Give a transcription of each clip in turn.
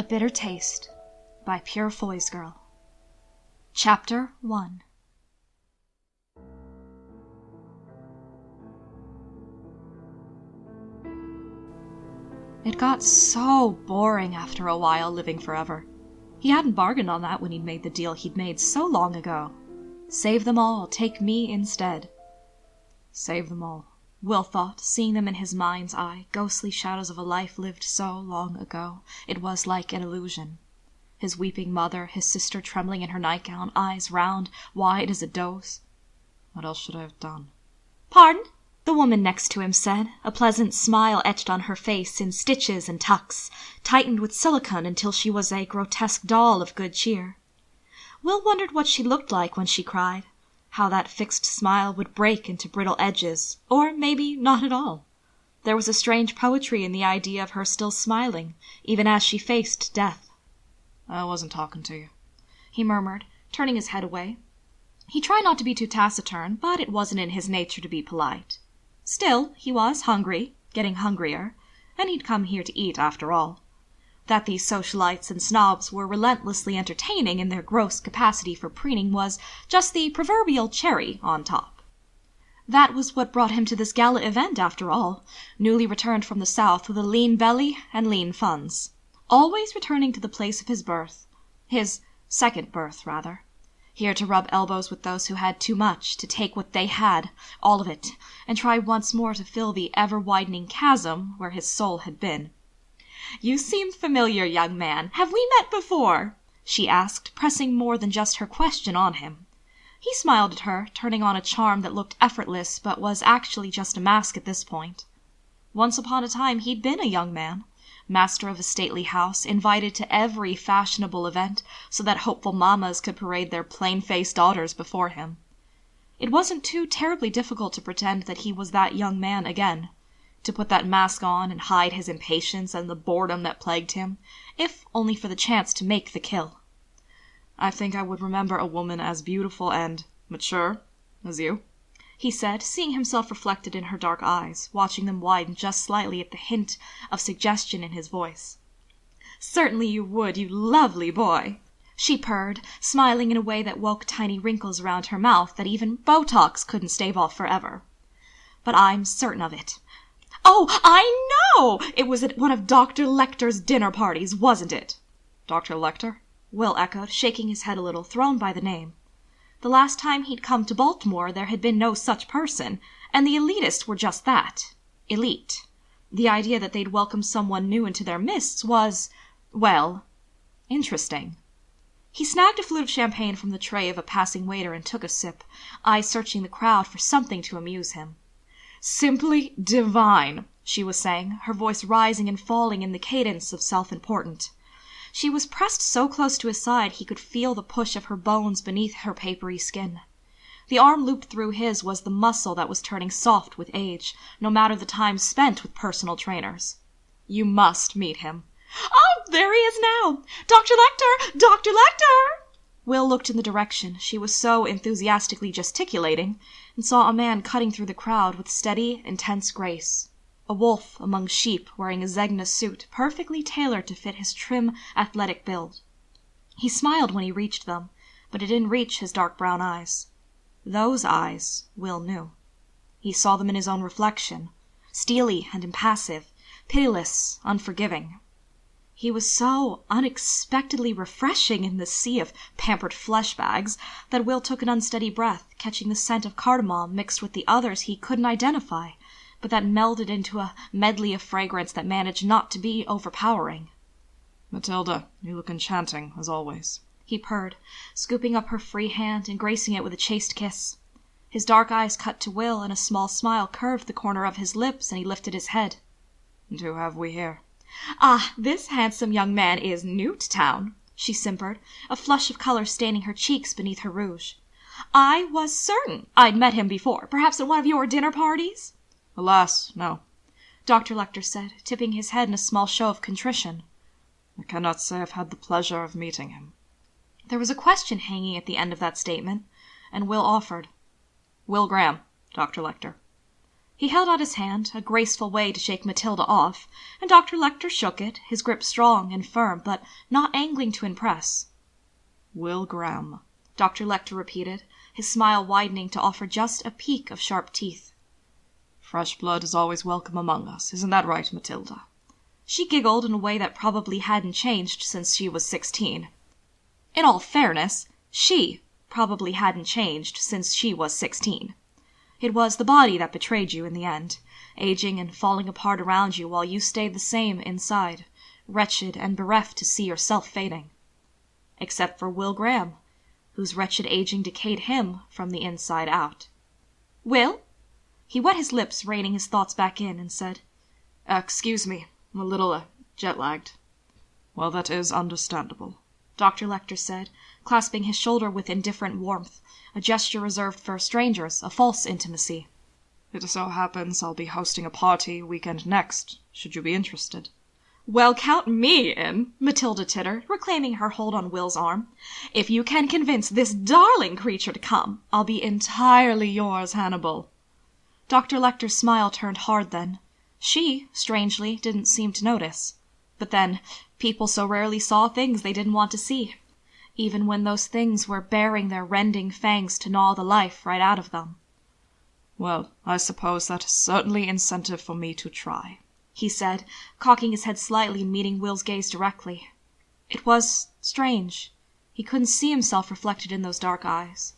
A Bitter Taste by purefoysgirl. Chapter 1. It got so boring after a while living forever. He hadn't bargained on that when he'd made the deal he'd made so long ago. Save them all, take me instead. Save them all, Will thought, seeing them in his mind's eye, ghostly shadows of a life lived so long ago. It was like an illusion. His weeping mother, his sister trembling in her nightgown, eyes round, wide as a doe's. What else should I have done? "Pardon?" the woman next to him said, a pleasant smile etched on her face in stitches and tucks, tightened with silicone until she was a grotesque doll of good cheer. Will wondered what she looked like when she cried, how that fixed smile would break into brittle edges, or maybe not at all. There was a strange poetry in the idea of her still smiling, even as she faced death. "I wasn't talking to you," he murmured, turning his head away. He tried not to be too taciturn, but it wasn't in his nature to be polite. Still, he was hungry, getting hungrier, and he'd come here to eat after all. That these socialites and snobs were relentlessly entertaining in their gross capacity for preening was just the proverbial cherry on top. That was what brought him to this gala event, after all, newly returned from the South with a lean belly and lean funds. Always returning to the place of his birth. His second birth, rather. Here to rub elbows with those who had too much, to take what they had, all of it, and try once more to fill the ever-widening chasm where his soul had been. "You seem familiar, young man. Have we met before?" she asked, pressing more than just her question on him. He smiled at her, turning on a charm that looked effortless but was actually just a mask at this point. Once upon a time he'd been a young man, master of a stately house, invited to every fashionable event so that hopeful mammas could parade their plain-faced daughters before him. It wasn't too terribly difficult to pretend that he was that young man again, to put that mask on and hide his impatience and the boredom that plagued him, if only for the chance to make the kill. "I think I would remember a woman as beautiful and mature as you," he said, seeing himself reflected in her dark eyes, watching them widen just slightly at the hint of suggestion in his voice. "Certainly you would, you lovely boy," she purred, smiling in a way that woke tiny wrinkles around her mouth that even Botox couldn't stave off forever. "But I'm certain of it. Oh, I know! It was at one of Dr. Lecter's dinner parties, wasn't it?" "Dr. Lecter?" Will echoed, shaking his head a little, thrown by the name. The last time he'd come to Baltimore there had been no such person, and the elitists were just that. Elite. The idea that they'd welcome someone new into their midst was, well, interesting. He snagged a flute of champagne from the tray of a passing waiter and took a sip, eyes searching the crowd for something to amuse him. "Simply divine," she was saying, her voice rising and falling in the cadence of self-important. She was pressed so close to his side he could feel the push of her bones beneath her papery skin. The arm looped through his was the muscle that was turning soft with age, no matter the time spent with personal trainers. "You must meet him." "Oh, there he is now! Dr. Lecter! Dr. Lecter!" Will looked in the direction she was so enthusiastically gesticulating, and saw a man cutting through the crowd with steady, intense grace. A wolf among sheep wearing a Zegna suit perfectly tailored to fit his trim, athletic build. He smiled when he reached them, but it didn't reach his dark brown eyes. Those eyes, Will knew. He saw them in his own reflection, steely and impassive, pitiless, unforgiving. He was so unexpectedly refreshing in this sea of pampered flesh bags that Will took an unsteady breath, catching the scent of cardamom mixed with the others he couldn't identify, but that melded into a medley of fragrance that managed not to be overpowering. "Matilda, you look enchanting, as always," he purred, scooping up her free hand and gracing it with a chaste kiss. His dark eyes cut to Will, and a small smile curved the corner of his lips, and he lifted his head. "And who have we here?" "Ah, this handsome young man is new to town," she simpered, a flush of color staining her cheeks beneath her rouge. "I was certain I'd met him before, perhaps at one of your dinner parties?" "Alas, no," Dr. Lecter said, tipping his head in a small show of contrition. "I cannot say I've had the pleasure of meeting him." There was a question hanging at the end of that statement, and Will offered. "Will Graham, Dr. Lecter." He held out his hand, a graceful way to shake Matilda off, and Dr. Lecter shook it, his grip strong and firm, but not angling to impress. Will Graham, Dr. Lecter repeated, his smile widening to offer just a peek of sharp teeth. Fresh blood is always welcome among us, isn't that right, Matilda? She giggled in a way that probably hadn't changed since she was 16. In all fairness, she probably hadn't changed since she was 16. It was the body that betrayed you in the end, aging and falling apart around you while you stayed the same inside, wretched and bereft to see yourself fading. Except for Will Graham, whose wretched aging decayed him from the inside out. Will? He wet his lips, reining his thoughts back in, and said, Excuse me, I'm a little, jet-lagged. Well, that is understandable, Dr. Lecter said, clasping his shoulder with indifferent warmth, a gesture reserved for strangers, a false intimacy. It so happens I'll be hosting a party weekend next, should you be interested. Well, count me in, Matilda tittered, reclaiming her hold on Will's arm. If you can convince this darling creature to come, I'll be entirely yours, Hannibal. Dr. Lecter's smile turned hard then. She, strangely, didn't seem to notice. But then, people so rarely saw things they didn't want to see, even when those things were baring their rending fangs to gnaw the life right out of them. Well, I suppose that is certainly incentive for me to try, he said, cocking his head slightly and meeting Will's gaze directly. It was strange. He couldn't see himself reflected in those dark eyes.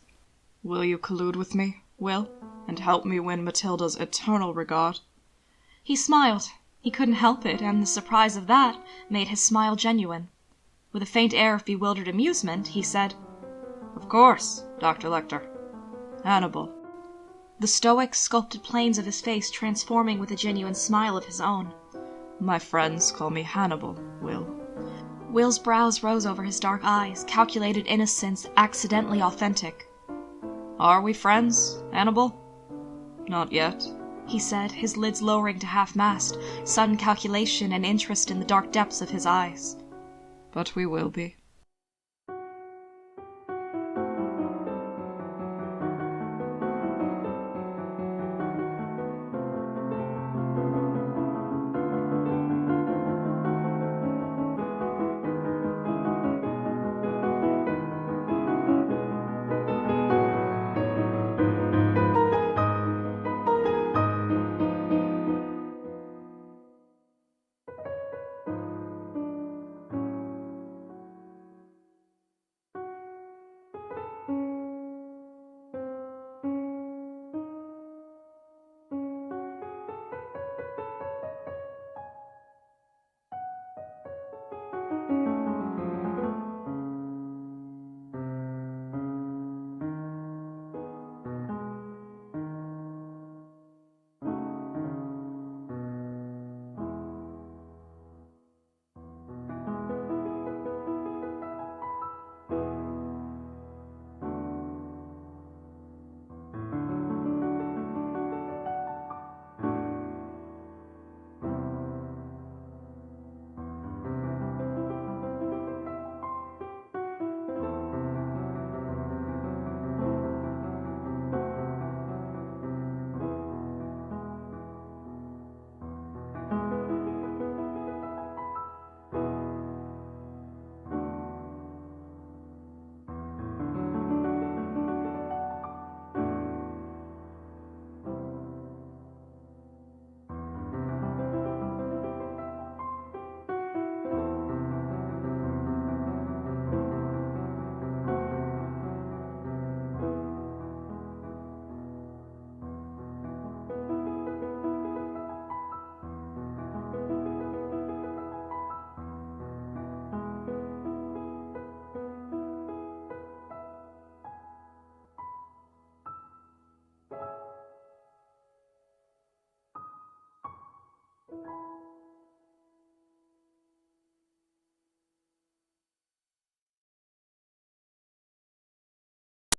Will you collude with me, Will, and help me win Matilda's eternal regard? He smiled. He couldn't help it, and the surprise of that made his smile genuine. With a faint air of bewildered amusement, he said, Of course, Dr. Lecter. Hannibal. The stoic, sculpted planes of his face transforming with a genuine smile of his own. My friends call me Hannibal, Will. Will's brows rose over his dark eyes, calculated innocence accidentally authentic. Are we friends, Hannibal? Not yet, he said, his lids lowering to half-mast, sudden calculation and interest in the dark depths of his eyes. But we will be.